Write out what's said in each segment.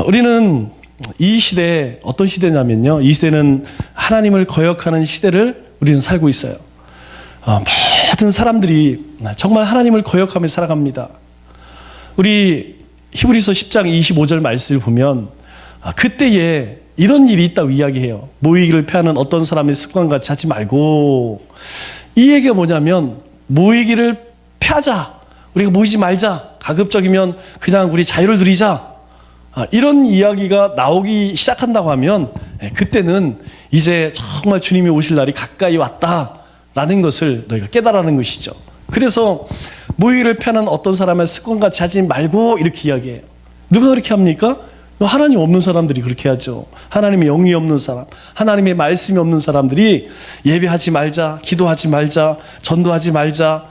우리는 이 시대에 어떤 시대냐면요. 이 시대는 하나님을 거역하는 시대를 우리는 살고 있어요. 모든 사람들이 정말 하나님을 거역하며 살아갑니다. 우리 히브리서 10장 25절 말씀을 보면 그때에 이런 일이 있다고 이야기해요. 모이기를 패하는 어떤 사람의 습관같이 하지 말고, 이 얘기가 뭐냐면 모이기를 패하자, 우리가 모이지 말자, 가급적이면 그냥 우리 자유를 누리자, 이런 이야기가 나오기 시작한다고 하면 그때는 이제 정말 주님이 오실 날이 가까이 왔다라는 것을 너희가 깨달아는 것이죠. 그래서 모이기를 패하는 어떤 사람의 습관같이 하지 말고 이렇게 이야기해요. 누가 그렇게 합니까? 하나님 없는 사람들이 그렇게 하죠. 하나님의 영이 없는 사람, 하나님의 말씀이 없는 사람들이 예배하지 말자, 기도하지 말자, 전도하지 말자,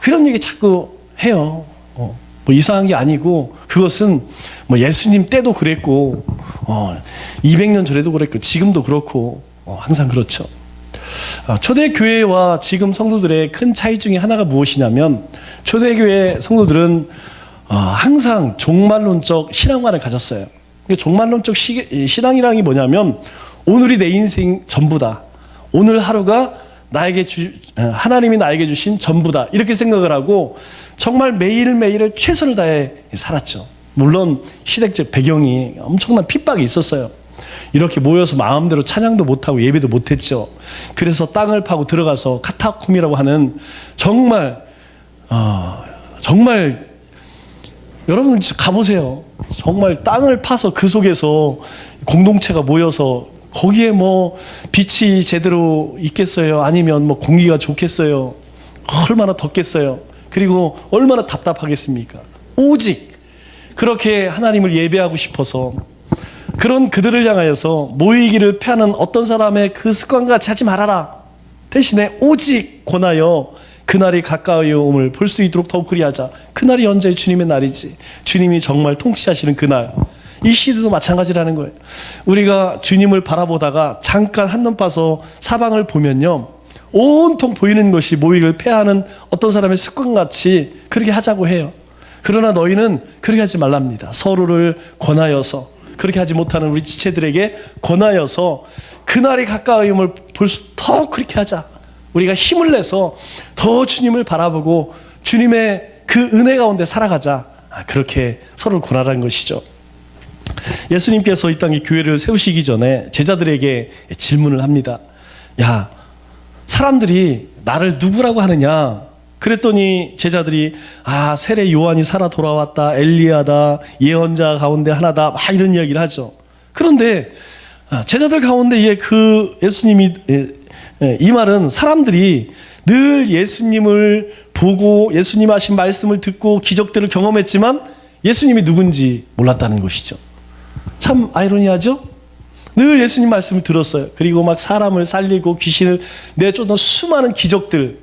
그런 얘기 자꾸 해요. 뭐 이상한 게 아니고, 그것은 뭐 예수님 때도 그랬고 200년 전에도 그랬고 지금도 그렇고 항상 그렇죠. 초대교회와 지금 성도들의 큰 차이 중에 하나가 무엇이냐면, 초대교회 성도들은 항상 종말론적 신앙관을 가졌어요. 종말론적 신앙이라는 게 뭐냐면, 오늘이 내 인생 전부다, 오늘 하루가 하나님이 나에게 주신 전부다, 이렇게 생각을 하고 정말 매일매일을 최선을 다해 살았죠. 물론 시대적 배경이 엄청난 핍박이 있었어요. 이렇게 모여서 마음대로 찬양도 못하고 예배도 못했죠. 그래서 땅을 파고 들어가서 카타콤이라고 하는 정말 여러분 가보세요. 정말 땅을 파서 그 속에서 공동체가 모여서, 거기에 뭐 빛이 제대로 있겠어요? 아니면 뭐 공기가 좋겠어요? 얼마나 덥겠어요? 그리고 얼마나 답답하겠습니까? 오직 그렇게 하나님을 예배하고 싶어서, 그런 그들을 향하여서 모이기를 패하는 어떤 사람의 그 습관과 같이 하지 말아라, 대신에 오직 권하여 그날이 가까이 om을 볼 수 있도록 더욱 그리하자. 그날이 언제? 주님의 날이지. 주님이 정말 통치하시는 그날. 이 시대도 마찬가지라는 거예요. 우리가 주님을 바라보다가 잠깐 한눈 파서 사방을 보면요, 온통 보이는 것이 모이기를 패하는 어떤 사람의 습관같이 그렇게 하자고 해요. 그러나 너희는 그렇게 하지 말랍니다. 서로를 권하여서, 그렇게 하지 못하는 우리 지체들에게 권하여서 그날이 가까이 om을 볼 수 더 그렇게 하자. 우리가 힘을 내서 더 주님을 바라보고 주님의 그 은혜 가운데 살아가자. 그렇게 서로를 권하라는 것이죠. 예수님께서 이 땅에 교회를 세우시기 전에 제자들에게 질문을 합니다. 야, 사람들이 나를 누구라고 하느냐? 그랬더니 제자들이 세례 요한이 살아 돌아왔다, 엘리야다, 예언자 가운데 하나다, 막 이런 이야기를 하죠. 그런데 제자들 가운데 그 예수님이 이 말은 사람들이 늘 예수님을 보고 예수님 하신 말씀을 듣고 기적들을 경험했지만 예수님이 누군지 몰랐다는 것이죠. 참 아이러니하죠? 늘 예수님 말씀을 들었어요. 그리고 막 사람을 살리고 귀신을 내쫓는 수많은 기적들.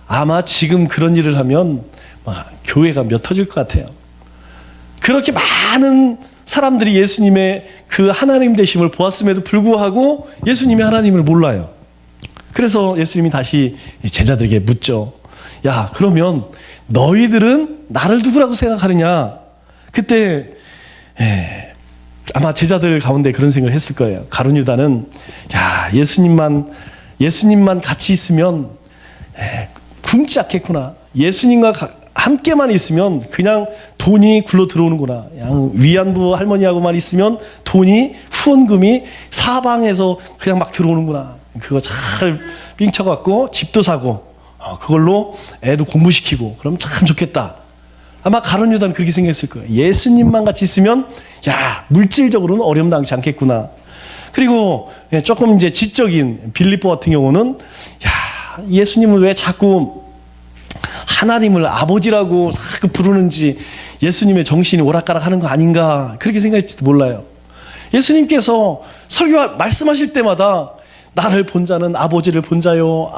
아마 지금 그런 일을 하면 교회가 몇 터질 것 같아요. 그렇게 많은 사람들이 예수님의 그 하나님 되심을 보았음에도 불구하고 예수님이 하나님을 몰라요. 그래서 예수님이 다시 제자들에게 묻죠. 야, 그러면 너희들은 나를 누구라고 생각하느냐? 그때 아마 제자들 가운데 그런 생각을 했을 거예요. 가룟 유다는 예수님만 같이 있으면 굶지 않겠구나. 예수님과 함께만 있으면 그냥 돈이 굴러 들어오는구나. 위안부 할머니하고만 있으면 돈이, 후원금이 사방에서 그냥 막 들어오는구나. 그거 잘 삥쳐갖고 집도 사고 그걸로 애도 공부시키고 그럼 참 좋겠다. 아마 가룟 유다는 그렇게 생각했을 거예요. 예수님만 같이 있으면 물질적으로는 어려움 당치 않겠구나. 그리고 조금 이제 지적인 빌립보 같은 경우는 예수님은 왜 자꾸 하나님을 아버지라고 자꾸 부르는지 예수님의 정신이 오락가락하는 거 아닌가, 그렇게 생각할지도 몰라요. 예수님께서 설교 말씀하실 때마다 나를 본 자는 아버지를 본 자요,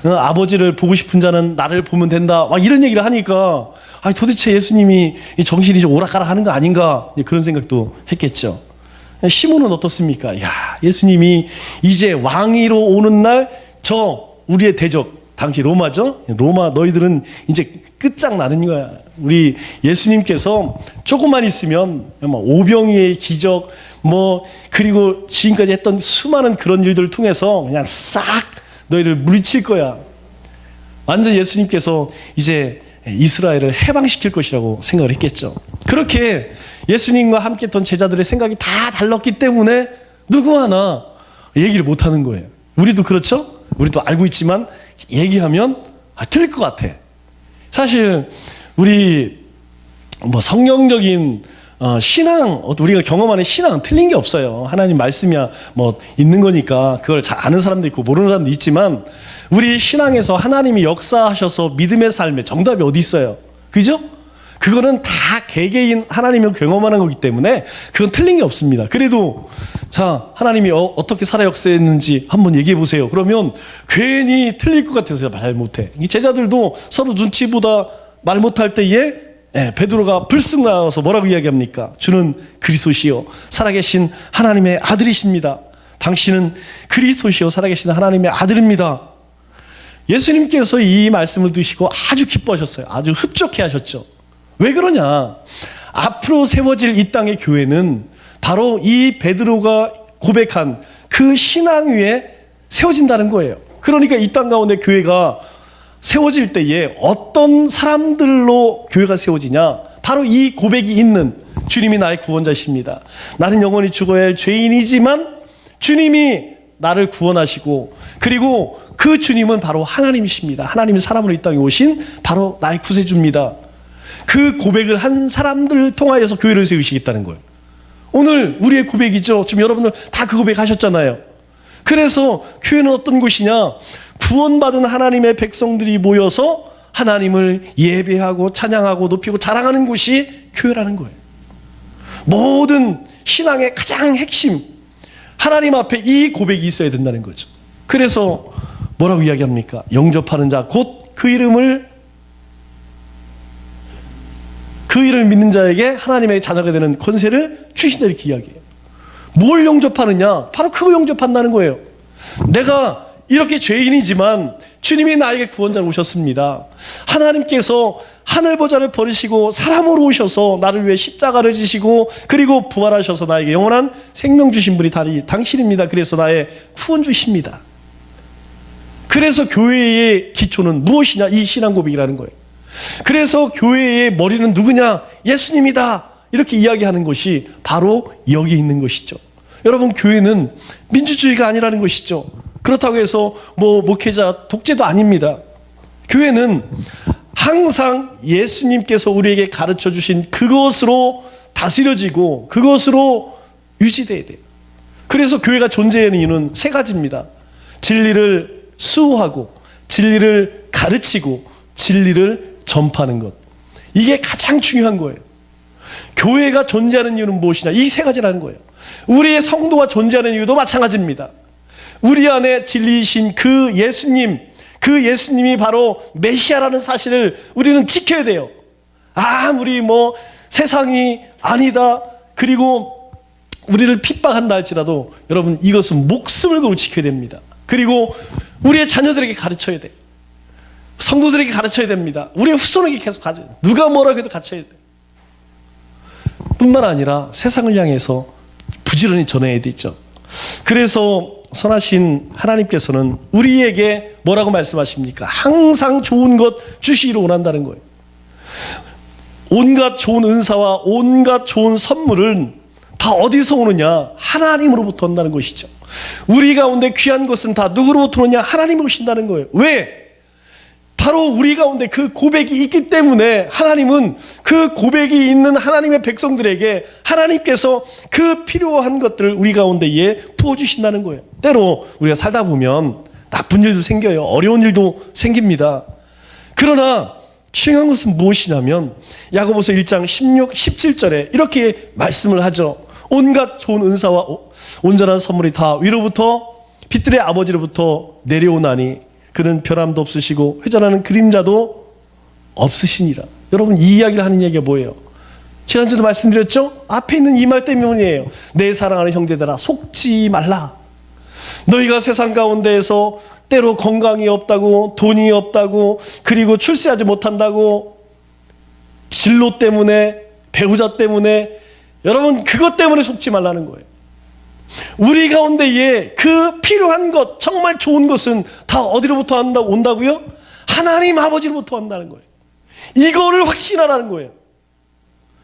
아버지를 보고 싶은 자는 나를 보면 된다, 막 이런 얘기를 하니까 도대체 예수님이 정신이 좀 오락가락하는 거 아닌가, 그런 생각도 했겠죠. 시몬은 어떻습니까? 예수님이 이제 왕위로 오는 날 우리의 대적 당시 로마죠. 로마 너희들은 이제 끝장나는 거야. 우리 예수님께서 조금만 있으면 오병이의 기적 그리고 지금까지 했던 수많은 그런 일들을 통해서 그냥 싹 너희를 물리칠 거야. 완전 예수님께서 이제 이스라엘을 해방시킬 것이라고 생각을 했겠죠. 그렇게 예수님과 함께 했던 제자들의 생각이 다 달랐기 때문에 누구 하나 얘기를 못하는 거예요. 우리도 그렇죠? 우리도 알고 있지만 얘기하면 틀릴 것 같아. 사실 우리 성경적인 신앙, 우리가 경험하는 신앙은 틀린 게 없어요. 하나님 말씀이야 있는 거니까 그걸 잘 아는 사람도 있고 모르는 사람도 있지만 우리 신앙에서 하나님이 역사하셔서 믿음의 삶에 정답이 어디 있어요? 그죠? 그거는 다 개개인 하나님을 경험하는 거기 때문에 그건 틀린 게 없습니다. 그래도 자, 하나님이 어떻게 살아 역사했는지 한번 얘기해 보세요. 그러면 괜히 틀릴 것 같아서 말 못해. 이 제자들도 서로 눈치보다 말 못할 때에 베드로가 불쑥 나와서 뭐라고 이야기합니까? 주는 그리스도시요 살아계신 하나님의 아들이십니다. 당신은 그리스도시요 살아계신 하나님의 아들입니다. 예수님께서 이 말씀을 드시고 아주 기뻐하셨어요. 아주 흡족해 하셨죠. 왜 그러냐? 앞으로 세워질 이 땅의 교회는 바로 이 베드로가 고백한 그 신앙 위에 세워진다는 거예요. 그러니까 이 땅 가운데 교회가 세워질 때에 어떤 사람들로 교회가 세워지냐? 바로 이 고백이 있는 주님이 나의 구원자십니다. 나는 영원히 죽어야 할 죄인이지만 주님이 나를 구원하시고 그리고 그 주님은 바로 하나님이십니다. 하나님이 사람으로 이 땅에 오신 바로 나의 구세주입니다. 그 고백을 한 사람들을 통하여서 교회를 세우시겠다는 거예요. 오늘 우리의 고백이죠. 지금 여러분들 다 그 고백 하셨잖아요. 그래서 교회는 어떤 곳이냐? 구원받은 하나님의 백성들이 모여서 하나님을 예배하고 찬양하고 높이고 자랑하는 곳이 교회라는 거예요. 모든 신앙의 가장 핵심, 하나님 앞에 이 고백이 있어야 된다는 거죠. 그래서 뭐라고 이야기합니까? 영접하는 자 곧 그 이름을 믿는 자에게 하나님의 자녀가 되는 권세를 주신다 이렇게 이야기해요. 뭘 영접하느냐? 바로 그거 영접한다는 거예요. 내가 이렇게 죄인이지만 주님이 나에게 구원자로 오셨습니다. 하나님께서 하늘보좌를 버리시고 사람으로 오셔서 나를 위해 십자가를 지시고 그리고 부활하셔서 나에게 영원한 생명 주신 분이 당신입니다. 그래서 나의 구원주십니다. 그래서 교회의 기초는 무엇이냐? 이 신앙 고백이라는 거예요. 그래서 교회의 머리는 누구냐? 예수님이다. 이렇게 이야기하는 것이 바로 여기 있는 것이죠. 여러분, 교회는 민주주의가 아니라는 것이죠. 그렇다고 해서 목회자 독재도 아닙니다. 교회는 항상 예수님께서 우리에게 가르쳐 주신 그것으로 다스려지고 그것으로 유지돼야 돼요. 그래서 교회가 존재하는 이유는 세 가지입니다. 진리를 수호하고 진리를 가르치고 진리를 전파하는 것. 이게 가장 중요한 거예요. 교회가 존재하는 이유는 무엇이냐? 이 세 가지라는 거예요. 우리의 성도가 존재하는 이유도 마찬가지입니다. 우리 안에 진리이신 그 예수님이 바로 메시아라는 사실을 우리는 지켜야 돼요. 아무리 세상이 아니다, 그리고 우리를 핍박한다 할지라도 여러분, 이것은 목숨을 걸고 지켜야 됩니다. 그리고 우리의 자녀들에게 가르쳐야 돼요. 성도들에게 가르쳐야 됩니다. 우리의 후손에게 계속 가르쳐야 돼요. 누가 뭐라고 해도 가르쳐야 돼요. 뿐만 아니라 세상을 향해서 부지런히 전해야 되죠. 그래서 선하신 하나님께서는 우리에게 뭐라고 말씀하십니까? 항상 좋은 것 주시기를 원한다는 거예요. 온갖 좋은 은사와 온갖 좋은 선물은 다 어디서 오느냐? 하나님으로부터 온다는 것이죠. 우리 가운데 귀한 것은 다 누구로부터 오느냐? 하나님이 오신다는 거예요. 왜? 바로 우리 가운데 그 고백이 있기 때문에 하나님은 그 고백이 있는 하나님의 백성들에게 하나님께서 그 필요한 것들을 우리 가운데에 부어주신다는 거예요. 때로 우리가 살다 보면 나쁜 일도 생겨요. 어려운 일도 생깁니다. 그러나 중요한 것은 무엇이냐면 야고보서 1장 16, 17절에 이렇게 말씀을 하죠. 온갖 좋은 은사와 온전한 선물이 다 위로부터 빛들의 아버지로부터 내려오나니 그는 변함도 없으시고 회전하는 그림자도 없으시니라. 여러분, 이 이야기를 하는 얘기가 뭐예요? 지난주도 말씀드렸죠? 앞에 있는 이 말 때문이에요. 내 사랑하는 형제들아, 속지 말라. 너희가 세상 가운데에서 때로 건강이 없다고, 돈이 없다고, 그리고 출세하지 못한다고, 진로 때문에, 배우자 때문에, 여러분 그것 때문에 속지 말라는 거예요. 우리 가운데에 그 필요한 것, 정말 좋은 것은 다 어디로부터 온다고요? 하나님 아버지로부터 온다는 거예요. 이거를 확신하라는 거예요.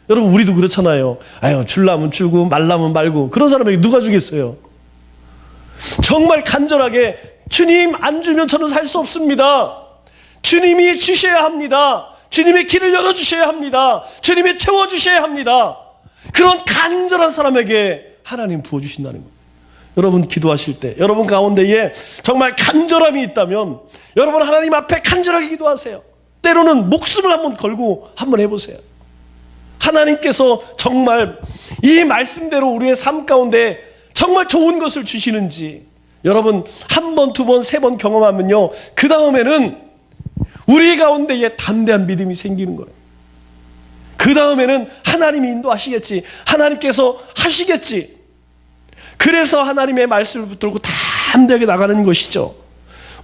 여러분 우리도 그렇잖아요. 아유, 줄라면 주고 말라면 말고, 그런 사람에게 누가 주겠어요? 정말 간절하게 주님 안 주면 저는 살 수 없습니다. 주님이 주셔야 합니다. 주님의 길을 열어주셔야 합니다. 주님이 채워주셔야 합니다. 그런 간절한 사람에게 하나님 부어주신다는 거예요. 여러분 기도하실 때 여러분 가운데에 정말 간절함이 있다면 여러분 하나님 앞에 간절하게 기도하세요. 때로는 목숨을 한번 걸고 한번 해보세요. 하나님께서 정말 이 말씀대로 우리의 삶 가운데 정말 좋은 것을 주시는지 여러분 한 번, 두 번, 세 번 경험하면요, 그 다음에는 우리 가운데에 담대한 믿음이 생기는 거예요. 그 다음에는 하나님이 인도하시겠지, 하나님께서 하시겠지. 그래서 하나님의 말씀을 붙들고 담대하게 나가는 것이죠.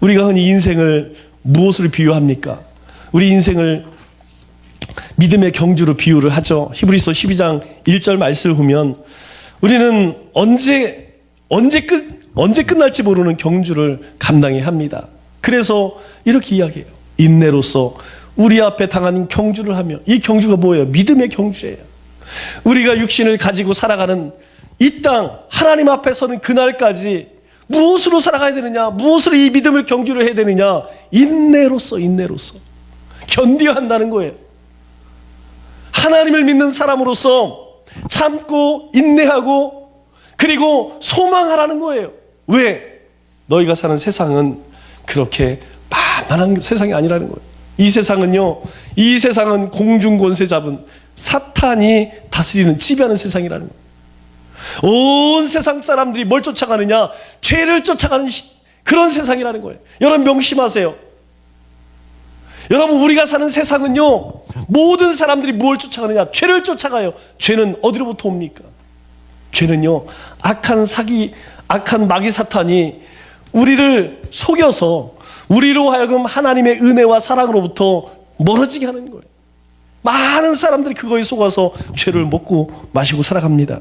우리가 흔히 인생을 무엇으로 비유합니까? 우리 인생을 믿음의 경주로 비유를 하죠. 히브리서 12장 1절 말씀을 보면 우리는 언제 끝날지 모르는 경주를 감당해야 합니다. 그래서 이렇게 이야기해요. 인내로서 우리 앞에 당한 경주를 하며, 이 경주가 뭐예요? 믿음의 경주예요. 우리가 육신을 가지고 살아가는 이 땅, 하나님 앞에 서는 그날까지 무엇으로 살아가야 되느냐? 무엇으로 이 믿음을 경주를 해야 되느냐? 인내로서 견뎌야 한다는 거예요. 하나님을 믿는 사람으로서 참고 인내하고 그리고 소망하라는 거예요. 왜? 너희가 사는 세상은 그렇게 만만한 세상이 아니라는 거예요. 이 세상은 공중권세 잡은 사탄이 다스리는, 지배하는 세상이라는 거예요. 온 세상 사람들이 뭘 쫓아가느냐? 죄를 쫓아가는 그런 세상이라는 거예요. 여러분 명심하세요. 여러분 우리가 사는 세상은요, 모든 사람들이 뭘 쫓아가느냐? 죄를 쫓아가요. 죄는 어디로부터 옵니까? 죄는요, 악한 마귀 사탄이 우리를 속여서 우리로 하여금 하나님의 은혜와 사랑으로부터 멀어지게 하는 거예요. 많은 사람들이 그거에 속아서 죄를 먹고 마시고 살아갑니다.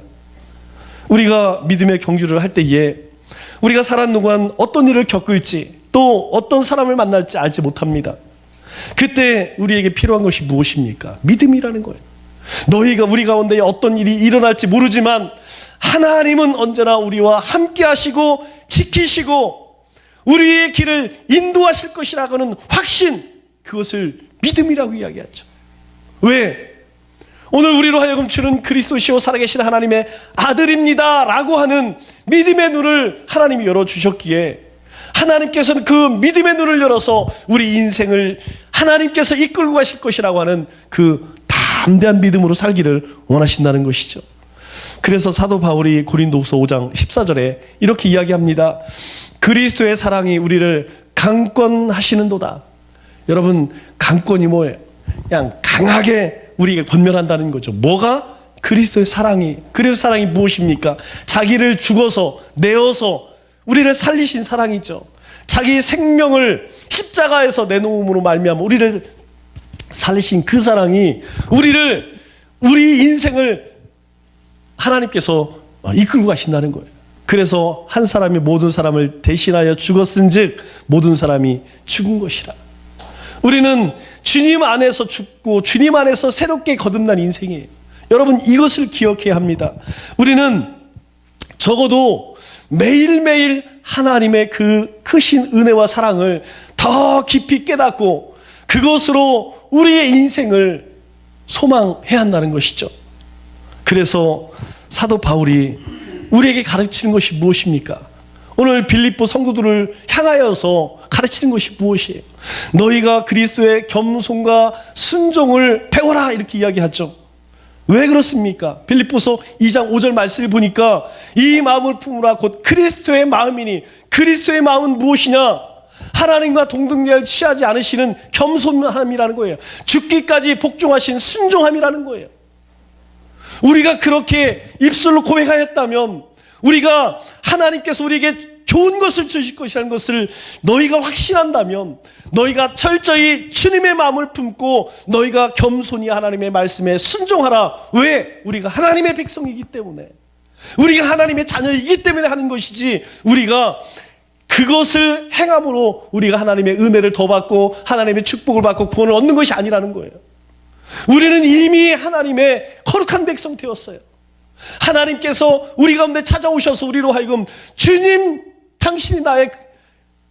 우리가 믿음의 경주를 할 때에 우리가 살아가는 동안 어떤 일을 겪을지, 또 어떤 사람을 만날지 알지 못합니다. 그때 우리에게 필요한 것이 무엇입니까? 믿음이라는 거예요. 너희가 우리 가운데 어떤 일이 일어날지 모르지만 하나님은 언제나 우리와 함께 하시고 지키시고 우리의 길을 인도하실 것이라고는 확신, 그것을 믿음이라고 이야기하죠. 왜? 오늘 우리로 하여금 주는 그리스도시요 살아계신 하나님의 아들입니다 라고 하는 믿음의 눈을 하나님이 열어주셨기에 하나님께서는 그 믿음의 눈을 열어서 우리 인생을 하나님께서 이끌고 가실 것이라고 하는 그 담대한 믿음으로 살기를 원하신다는 것이죠. 그래서 사도 바울이 고린도후서 5장 14절에 이렇게 이야기합니다. 그리스도의 사랑이 우리를 강권하시는도다. 여러분 강권이 뭐예요? 그냥 강하게 우리에게 권면한다는 거죠. 뭐가? 그리스도의 사랑이. 그리스도의 사랑이 무엇입니까? 자기를 죽어서 내어서 우리를 살리신 사랑이죠. 자기 생명을 십자가에서 내놓음으로 말미암아 우리를 살리신 그 사랑이 우리 인생을 하나님께서 이끌고 가신다는 거예요. 그래서 한 사람이 모든 사람을 대신하여 죽었은즉 모든 사람이 죽은 것이라. 우리는 주님 안에서 죽고 주님 안에서 새롭게 거듭난 인생이에요. 여러분 이것을 기억해야 합니다. 우리는 적어도 매일매일 하나님의 그 크신 은혜와 사랑을 더 깊이 깨닫고 그것으로 우리의 인생을 소망해야 한다는 것이죠. 그래서 사도 바울이 우리에게 가르치는 것이 무엇입니까? 오늘 빌립보 성도들을 향하여서 가르치는 것이 무엇이에요? 너희가 그리스도의 겸손과 순종을 배워라 이렇게 이야기하죠. 왜 그렇습니까? 빌립보서 2장 5절 말씀을 보니까 이 마음을 품으라 곧 그리스도의 마음이니, 그리스도의 마음은 무엇이냐? 하나님과 동등대를 취하지 않으시는 겸손함이라는 거예요. 죽기까지 복종하신 순종함이라는 거예요. 우리가 그렇게 입술로 고백하였다면, 우리가 하나님께서 우리에게 좋은 것을 주실 것이라는 것을 너희가 확신한다면, 너희가 철저히 주님의 마음을 품고 너희가 겸손히 하나님의 말씀에 순종하라. 왜? 우리가 하나님의 백성이기 때문에, 우리가 하나님의 자녀이기 때문에 하는 것이지, 우리가 그것을 행함으로 우리가 하나님의 은혜를 더 받고 하나님의 축복을 받고 구원을 얻는 것이 아니라는 거예요. 우리는 이미 하나님의 거룩한 백성 되었어요. 하나님께서 우리 가운데 찾아오셔서 우리로 하여금 주님, 당신이 나의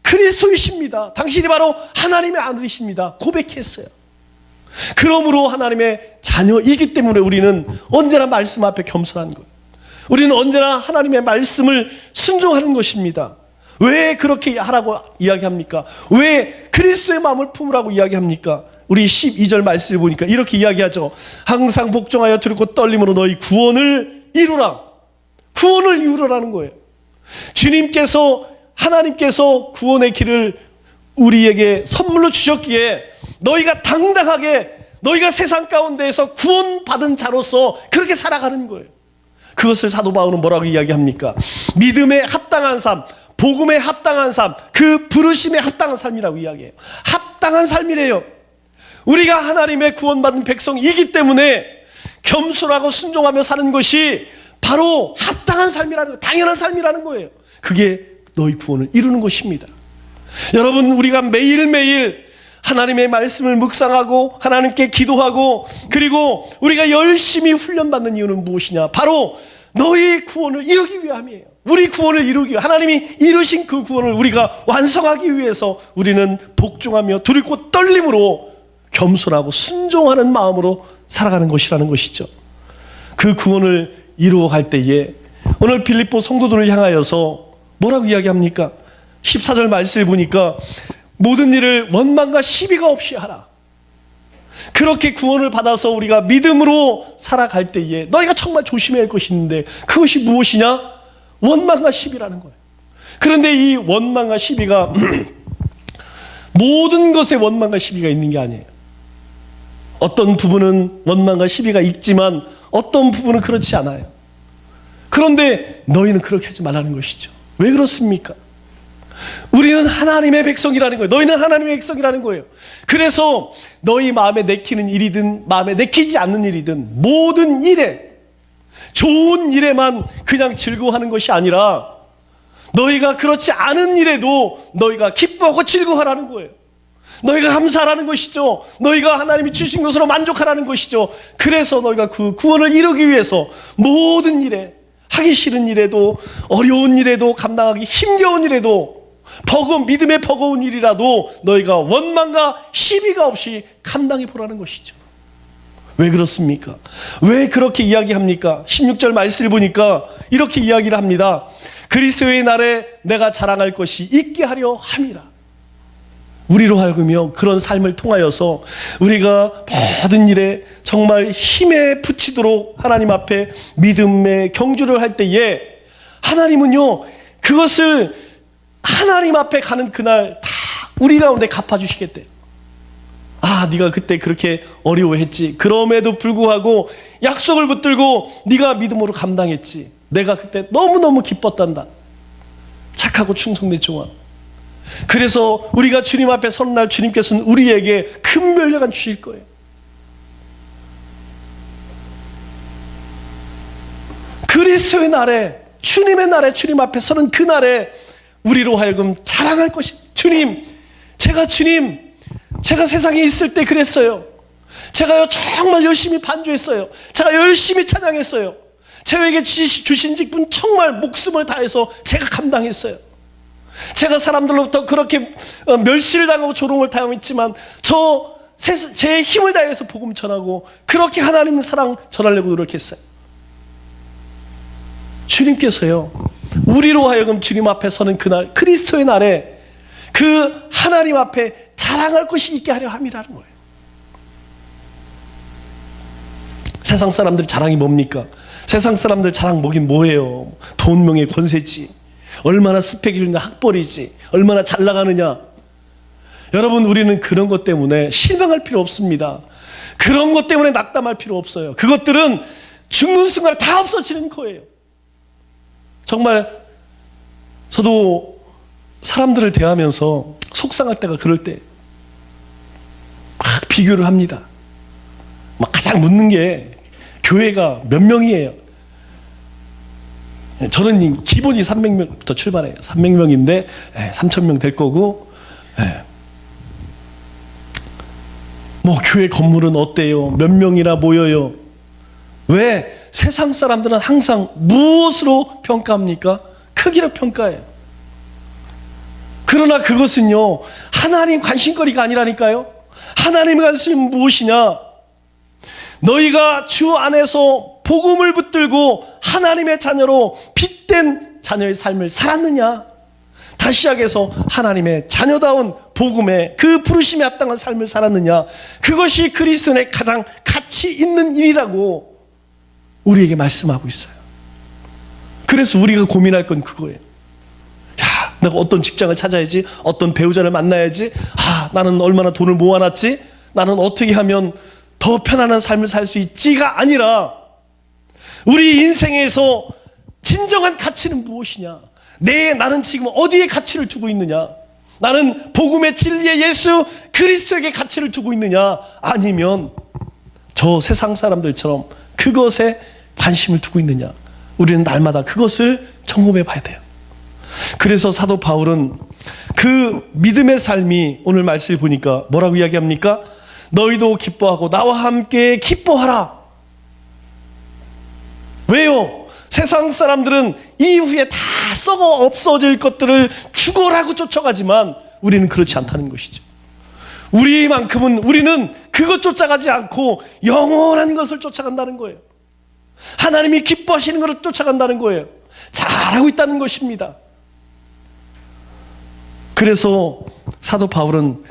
그리스도이십니다, 당신이 바로 하나님의 아들이십니다 고백했어요. 그러므로 하나님의 자녀이기 때문에 우리는 언제나 말씀 앞에 겸손한 거예요. 우리는 언제나 하나님의 말씀을 순종하는 것입니다. 왜 그렇게 하라고 이야기합니까? 왜 그리스도의 마음을 품으라고 이야기합니까? 우리 12절 말씀을 보니까 이렇게 이야기하죠. 항상 복종하여 두렵고 떨림으로 너희 구원을 이루라. 구원을 이루라는 거예요. 주님께서, 하나님께서 구원의 길을 우리에게 선물로 주셨기에 너희가 당당하게, 너희가 세상 가운데에서 구원받은 자로서 그렇게 살아가는 거예요. 그것을 사도 바울은 뭐라고 이야기합니까? 믿음에 합당한 삶, 복음에 합당한 삶, 그 부르심에 합당한 삶이라고 이야기해요. 합당한 삶이래요. 우리가 하나님의 구원받은 백성이기 때문에 겸손하고 순종하며 사는 것이 바로 합당한 삶이라는 거예요. 당연한 삶이라는 거예요. 그게 너희 구원을 이루는 것입니다. 여러분, 우리가 매일매일 하나님의 말씀을 묵상하고 하나님께 기도하고 그리고 우리가 열심히 훈련받는 이유는 무엇이냐? 바로 너희 구원을 이루기 위함이에요. 우리 구원을 이루기 위해, 하나님이 이루신 그 구원을 우리가 완성하기 위해서 우리는 복종하며 두렵고 떨림으로 겸손하고 순종하는 마음으로 살아가는 것이라는 것이죠. 그 구원을 이루어 갈 때에 오늘 빌립보 성도들을 향하여서 뭐라고 이야기합니까? 14절 말씀을 보니까 모든 일을 원망과 시비가 없이 하라. 그렇게 구원을 받아서 우리가 믿음으로 살아갈 때에 너희가 정말 조심해야 할 것이 있는데 그것이 무엇이냐? 원망과 시비라는 거예요. 그런데 이 원망과 시비가 모든 것에 원망과 시비가 있는 게 아니에요. 어떤 부분은 원망과 시비가 있지만 어떤 부분은 그렇지 않아요. 그런데 너희는 그렇게 하지 말라는 것이죠. 왜 그렇습니까? 우리는 하나님의 백성이라는 거예요. 너희는 하나님의 백성이라는 거예요. 그래서 너희 마음에 내키는 일이든 마음에 내키지 않는 일이든 모든 일에, 좋은 일에만 그냥 즐거워하는 것이 아니라 너희가 그렇지 않은 일에도 너희가 기뻐하고 즐거워하라는 거예요. 너희가 감사하라는 것이죠. 너희가 하나님이 주신 것으로 만족하라는 것이죠. 그래서 너희가 그 구원을 이루기 위해서 모든 일에, 하기 싫은 일에도, 어려운 일에도, 감당하기 힘겨운 일에도, 믿음의 버거운 일이라도 너희가 원망과 시비가 없이 감당해 보라는 것이죠. 왜 그렇습니까? 왜 그렇게 이야기합니까? 16절 말씀을 보니까 이렇게 이야기를 합니다. 그리스도의 날에 내가 자랑할 것이 있게 하려 함이라. 우리로 하여금요, 그런 삶을 통하여서 우리가 모든 일에 정말 힘에 부치도록 하나님 앞에 믿음의 경주를 할 때에 하나님은요, 그것을 하나님 앞에 가는 그날 다 우리 가운데 갚아주시겠대요. 아, 네가 그때 그렇게 어려워했지. 그럼에도 불구하고 약속을 붙들고 네가 믿음으로 감당했지. 내가 그때 너무너무 기뻤단다. 착하고 충성된 종아. 그래서 우리가 주님 앞에 서는 날 주님께서는 우리에게 큰 면류관 주실 거예요. 그리스도의 날에, 주님의 날에, 주님 앞에 서는 그 날에 우리로 하여금 자랑할 것이, 주님, 제가 세상에 있을 때 그랬어요. 제가요 정말 열심히 반주했어요. 제가 열심히 찬양했어요. 저에게 주신 직분 정말 목숨을 다해서 제가 감당했어요. 제가 사람들로부터 그렇게 멸시를 당하고 조롱을 당했지만 제 힘을 다해서 복음 전하고 그렇게 하나님의 사랑 전하려고 노력했어요. 주님께서요, 우리로 하여금 주님 앞에 서는 그날, 그리스도의 날에 그 하나님 앞에 자랑할 것이 있게 하려 함이라는 거예요. 세상 사람들 자랑이 뭡니까? 세상 사람들 자랑 뭐긴 뭐예요? 돈, 명예, 권세지. 얼마나 스펙이 좋냐, 학벌이지. 얼마나 잘 나가느냐. 여러분, 우리는 그런 것 때문에 실망할 필요 없습니다. 그런 것 때문에 낙담할 필요 없어요. 그것들은 죽는 순간 다 없어지는 거예요. 정말 저도 사람들을 대하면서 속상할 때가 그럴 때 막 비교를 합니다. 막 가장 묻는 게 교회가 몇 명이에요. 저는 기본이 300명부터 출발해요. 300명인데 3,000명 될 거고, 뭐 교회 건물은 어때요? 몇 명이나 모여요? 왜 세상 사람들은 항상 무엇으로 평가합니까? 크기로 평가해요. 그러나 그것은요, 하나님 관심거리가 아니라니까요. 하나님의 관심은 무엇이냐? 너희가 주 안에서 복음을 붙들고 하나님의 자녀로 빚된 자녀의 삶을 살았느냐? 다시 시작해서 하나님의 자녀다운 복음의 그 부르심에 합당한 삶을 살았느냐? 그것이 그리스도인의 가장 가치 있는 일이라고 우리에게 말씀하고 있어요. 그래서 우리가 고민할 건 그거예요. 야, 내가 어떤 직장을 찾아야지, 어떤 배우자를 만나야지, 나는 얼마나 돈을 모아놨지, 나는 어떻게 하면 더 편안한 삶을 살 수 있지가 아니라, 우리 인생에서 진정한 가치는 무엇이냐? 나는 지금 어디에 가치를 두고 있느냐? 나는 복음의 진리의 예수 그리스도에게 가치를 두고 있느냐? 아니면 저 세상 사람들처럼 그것에 관심을 두고 있느냐? 우리는 날마다 그것을 점검해 봐야 돼요. 그래서 사도 바울은 그 믿음의 삶이 오늘 말씀을 보니까 뭐라고 이야기합니까? 너희도 기뻐하고 나와 함께 기뻐하라. 왜요? 세상 사람들은 이후에 다 썩어 없어질 것들을 죽어라고 쫓아가지만 우리는 그렇지 않다는 것이죠. 우리는 그것 쫓아가지 않고 영원한 것을 쫓아간다는 거예요. 하나님이 기뻐하시는 것을 쫓아간다는 거예요. 잘하고 있다는 것입니다. 그래서 사도 바울은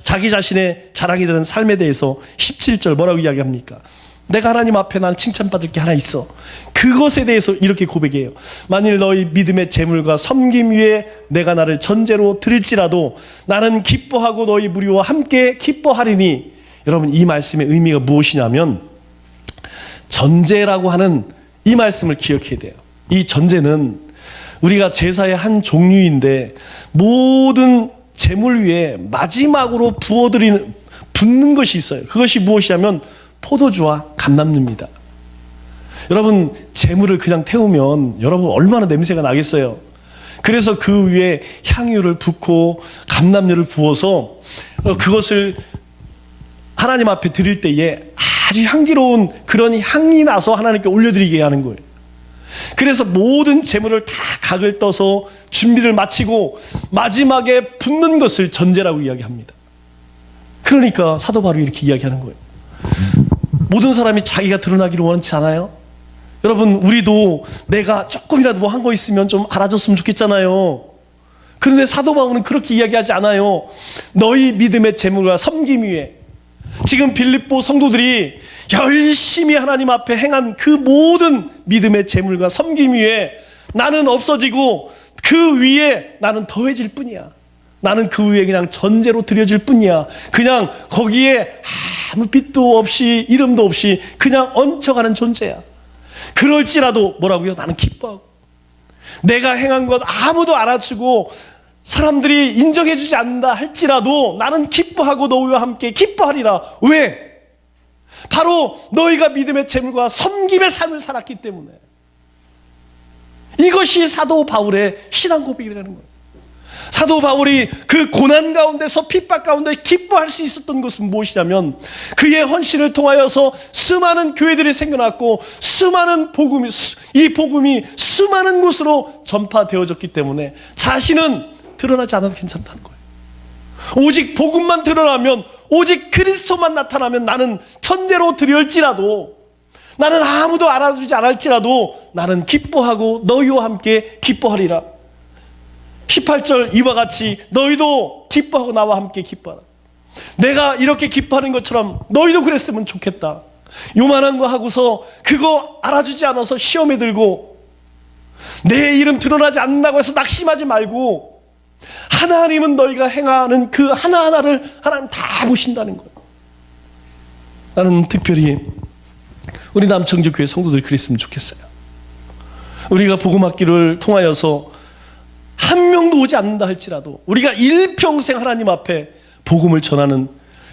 자기 자신의 자랑이 되는 삶에 대해서 17절 뭐라고 이야기합니까? 내가 하나님 앞에 나는 칭찬받을 게 하나 있어. 그것에 대해서 이렇게 고백해요. 만일 너희 믿음의 재물과 섬김 위에 내가 나를 전제로 드릴지라도 나는 기뻐하고 너희 무리와 함께 기뻐하리니. 여러분, 이 말씀의 의미가 무엇이냐면, 전제라고 하는 이 말씀을 기억해야 돼요. 이 전제는 우리가 제사의 한 종류인데, 모든 재물 위에 마지막으로 붓는 것이 있어요. 그것이 무엇이냐면 포도주와 감람류입니다. 여러분, 재물을 그냥 태우면 여러분 얼마나 냄새가 나겠어요. 그래서 그 위에 향유를 붓고 감람류를 부어서 그것을 하나님 앞에 드릴 때에 아주 향기로운 그런 향이 나서 하나님께 올려드리게 하는 거예요. 그래서 모든 재물을 다 각을 떠서 준비를 마치고 마지막에 붓는 것을 전제라고 이야기합니다. 그러니까 사도 바울이 이렇게 이야기하는 거예요. 모든 사람이 자기가 드러나기를 원치 않아요? 여러분, 우리도 내가 조금이라도 뭐 한 거 있으면 좀 알아줬으면 좋겠잖아요. 그런데 사도 바울은 그렇게 이야기하지 않아요. 너희 믿음의 재물과 섬김 위에, 지금 빌립보 성도들이 열심히 하나님 앞에 행한 그 모든 믿음의 재물과 섬김 위에 나는 없어지고 그 위에 나는 더해질 뿐이야. 나는 그 위에 그냥 전제로 드려질 뿐이야. 그냥 거기에 아무 빛도 없이 이름도 없이 그냥 얹혀가는 존재야. 그럴지라도 뭐라고요? 나는 기뻐하고, 내가 행한 것 아무도 알아주고 사람들이 인정해주지 않는다 할지라도 나는 기뻐하고 너희와 함께 기뻐하리라. 왜? 바로 너희가 믿음의 재물과 섬김의 삶을 살았기 때문에. 이것이 사도 바울의 신앙 고백이라는 거예요. 사도 바울이 그 고난 가운데서 핍박 가운데 기뻐할 수 있었던 것은 무엇이냐면, 그의 헌신을 통하여서 수많은 교회들이 생겨났고 이 복음이 수많은 곳으로 전파되어졌기 때문에 자신은 드러나지 않아도 괜찮다는 거예요. 오직 복음만 드러나면, 오직 그리스도만 나타나면 나는 천재로 드릴지라도, 나는 아무도 알아주지 않을지라도 나는 기뻐하고 너희와 함께 기뻐하리라. 18절 이와 같이 너희도 기뻐하고 나와 함께 기뻐하라. 내가 이렇게 기뻐하는 것처럼 너희도 그랬으면 좋겠다. 요만한 거 하고서 그거 알아주지 않아서 시험에 들고 내 이름 드러나지 않는다고 해서 낙심하지 말고, 하나님은 너희가 행하는 그 하나하나를 하나님 다 보신다는 거예요. 나는 특별히 우리 남청주교회 성도들이 그랬으면 좋겠어요. 우리가 복음학기를 통하여서 한 명도 오지 않는다 할지라도 우리가 일평생 하나님 앞에 복음을 전하는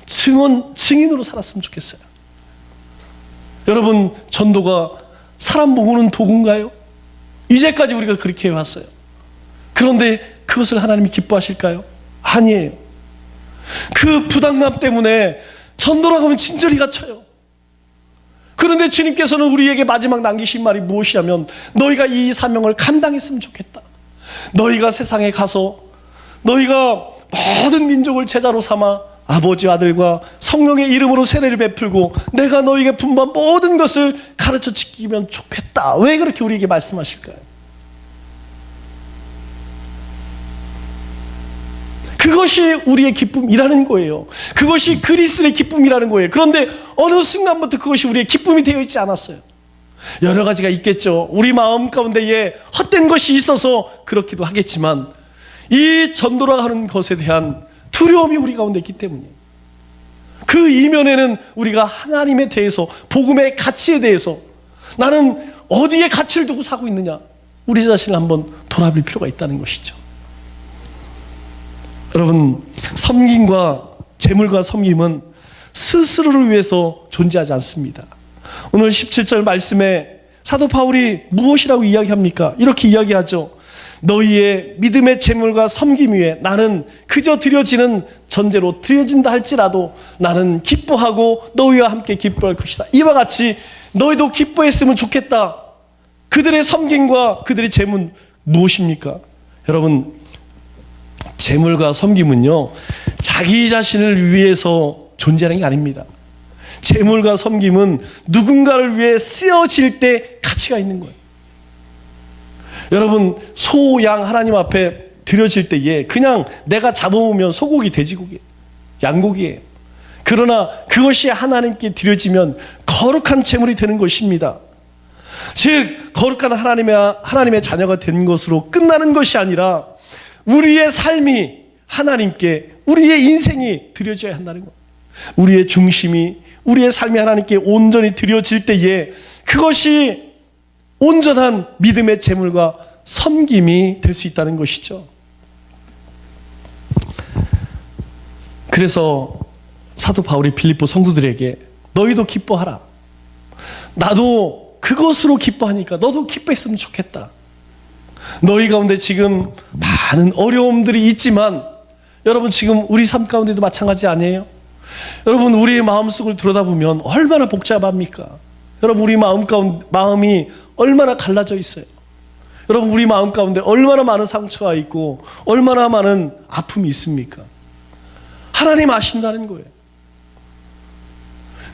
증인으로 살았으면 좋겠어요. 여러분, 전도가 사람 모으는 도구인가요? 이제까지 우리가 그렇게 해왔어요. 그런데 그것을 하나님이 기뻐하실까요? 아니에요. 그 부담감 때문에 전도라고 하면 진저리가 쳐요. 그런데 주님께서는 우리에게 마지막 남기신 말이 무엇이냐면, 너희가 이 사명을 감당했으면 좋겠다. 너희가 세상에 가서 너희가 모든 민족을 제자로 삼아 아버지, 아들과 성령의 이름으로 세례를 베풀고 내가 너희에게 분부한 모든 것을 가르쳐 지키면 좋겠다. 왜 그렇게 우리에게 말씀하실까요? 그것이 우리의 기쁨이라는 거예요. 그것이 그리스도의 기쁨이라는 거예요. 그런데 어느 순간부터 그것이 우리의 기쁨이 되어 있지 않았어요. 여러 가지가 있겠죠. 우리 마음 가운데에 헛된 것이 있어서 그렇기도 하겠지만, 이 전도라고 하는 것에 대한 두려움이 우리 가운데 있기 때문이에요. 그 이면에는 우리가 하나님에 대해서, 복음의 가치에 대해서 나는 어디에 가치를 두고 사고 있느냐, 우리 자신을 한번 돌아볼 필요가 있다는 것이죠. 여러분, 섬김과 재물과 섬김은 스스로를 위해서 존재하지 않습니다. 오늘 17절 말씀에 사도 바울이 무엇이라고 이야기합니까? 이렇게 이야기하죠. 너희의 믿음의 재물과 섬김 위에 나는 그저 드려지는 전제로 드려진다 할지라도 나는 기뻐하고 너희와 함께 기뻐할 것이다. 이와 같이 너희도 기뻐했으면 좋겠다. 그들의 섬김과 그들의 재물 무엇입니까? 여러분, 재물과 섬김은요, 자기 자신을 위해서 존재하는 게 아닙니다. 재물과 섬김은 누군가를 위해 쓰여질 때 가치가 있는 거예요. 여러분, 소, 양 하나님 앞에 드려질 때에 그냥 내가 잡아오면 소고기, 돼지고기, 양고기예요. 그러나 그것이 하나님께 드려지면 거룩한 재물이 되는 것입니다. 즉, 거룩한 하나님의 자녀가 된 것으로 끝나는 것이 아니라 우리의 삶이 하나님께, 우리의 인생이 드려져야 한다는 거예요. 우리의 중심이, 우리의 삶이 하나님께 온전히 드려질 때에 그것이 온전한 믿음의 재물과 섬김이 될 수 있다는 것이죠. 그래서 사도 바울이 빌립보 성도들에게 너희도 기뻐하라. 나도 그것으로 기뻐하니까 너도 기뻐했으면 좋겠다. 너희 가운데 지금 많은 어려움들이 있지만, 여러분, 지금 우리 삶 가운데도 마찬가지 아니에요? 여러분, 우리의 마음속을 들여다보면 얼마나 복잡합니까? 여러분, 우리 마음이 얼마나 갈라져 있어요. 여러분, 우리 마음 가운데 얼마나 많은 상처가 있고 얼마나 많은 아픔이 있습니까? 하나님 아신다는 거예요.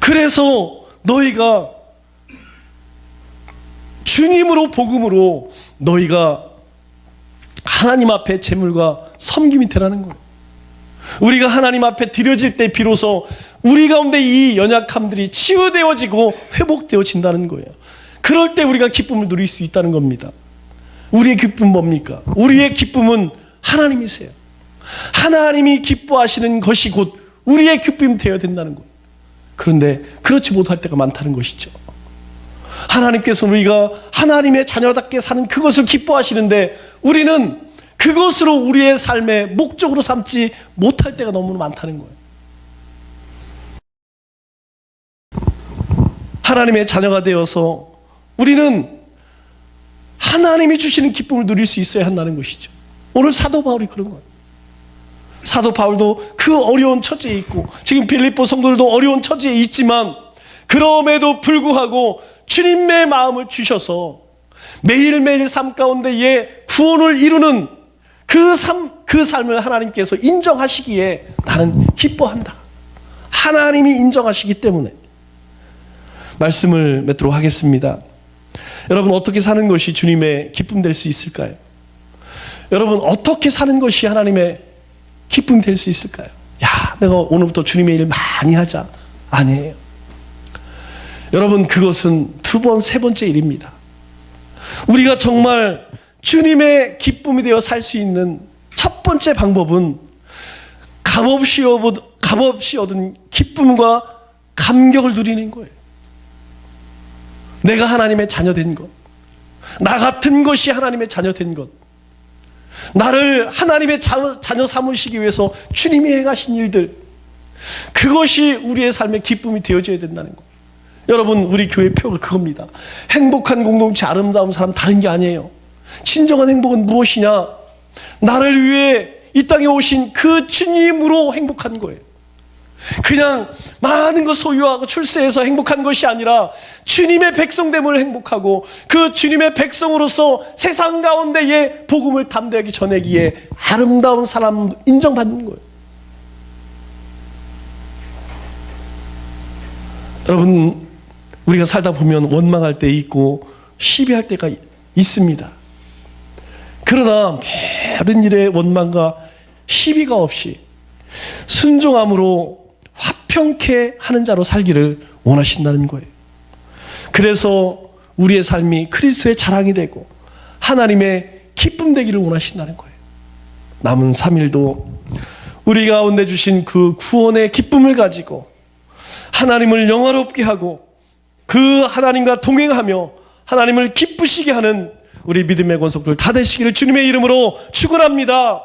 그래서 너희가 주님으로, 복음으로 너희가 하나님 앞에 재물과 섬김이 되라는 거예요. 우리가 하나님 앞에 드려질 때 비로소 우리 가운데 이 연약함들이 치유되어지고 회복되어진다는 거예요. 그럴 때 우리가 기쁨을 누릴 수 있다는 겁니다. 우리의 기쁨은 뭡니까? 우리의 기쁨은 하나님이세요. 하나님이 기뻐하시는 것이 곧 우리의 기쁨이 되어야 된다는 거예요. 그런데 그렇지 못할 때가 많다는 것이죠. 하나님께서 우리가 하나님의 자녀답게 사는 그것을 기뻐하시는데 우리는 그것으로 우리의 삶의 목적으로 삼지 못할 때가 너무 많다는 거예요. 하나님의 자녀가 되어서 우리는 하나님이 주시는 기쁨을 누릴 수 있어야 한다는 것이죠. 오늘 사도 바울이 그런 거예요. 사도 바울도 그 어려운 처지에 있고, 지금 빌립보 성도들도 어려운 처지에 있지만, 그럼에도 불구하고 주님의 마음을 주셔서 매일매일 삶 가운데에 구원을 이루는 그 삶을 하나님께서 인정하시기에 나는 기뻐한다. 하나님이 인정하시기 때문에. 말씀을 맺도록 하겠습니다. 여러분, 어떻게 사는 것이 주님의 기쁨 될 수 있을까요? 여러분, 어떻게 사는 것이 하나님의 기쁨 될 수 있을까요? 야, 내가 오늘부터 주님의 일 많이 하자. 아니에요. 여러분, 그것은 두 번, 세 번째 일입니다. 우리가 정말 주님의 기쁨이 되어 살 수 있는 첫 번째 방법은 값없이 얻은 기쁨과 감격을 누리는 거예요. 내가 하나님의 자녀된 것, 나 같은 것이 하나님의 자녀 된 것, 나를 하나님의 자녀 삼으시기 위해서 주님이 행하신 일들, 그것이 우리의 삶의 기쁨이 되어져야 된다는 것. 여러분, 우리 교회 표가 그겁니다. 행복한 공동체, 아름다운 사람, 다른 게 아니에요. 진정한 행복은 무엇이냐? 나를 위해 이 땅에 오신 그 주님으로 행복한 거예요. 그냥 많은 것 소유하고 출세해서 행복한 것이 아니라 주님의 백성됨을 행복하고 그 주님의 백성으로서 세상 가운데에 복음을 담대하게 전하기에 아름다운 사람 인정받는 거예요. 여러분, 우리가 살다 보면 원망할 때 있고 시비할 때가 있습니다. 그러나 모든 일에 원망과 시비가 없이 순종함으로 화평케 하는 자로 살기를 원하신다는 거예요. 그래서 우리의 삶이 그리스도의 자랑이 되고 하나님의 기쁨 되기를 원하신다는 거예요. 남은 3일도 우리 가운데 주신 그 구원의 기쁨을 가지고 하나님을 영화롭게 하고 그 하나님과 동행하며 하나님을 기쁘시게 하는 우리 믿음의 권속들 다 되시기를 주님의 이름으로 축원합니다.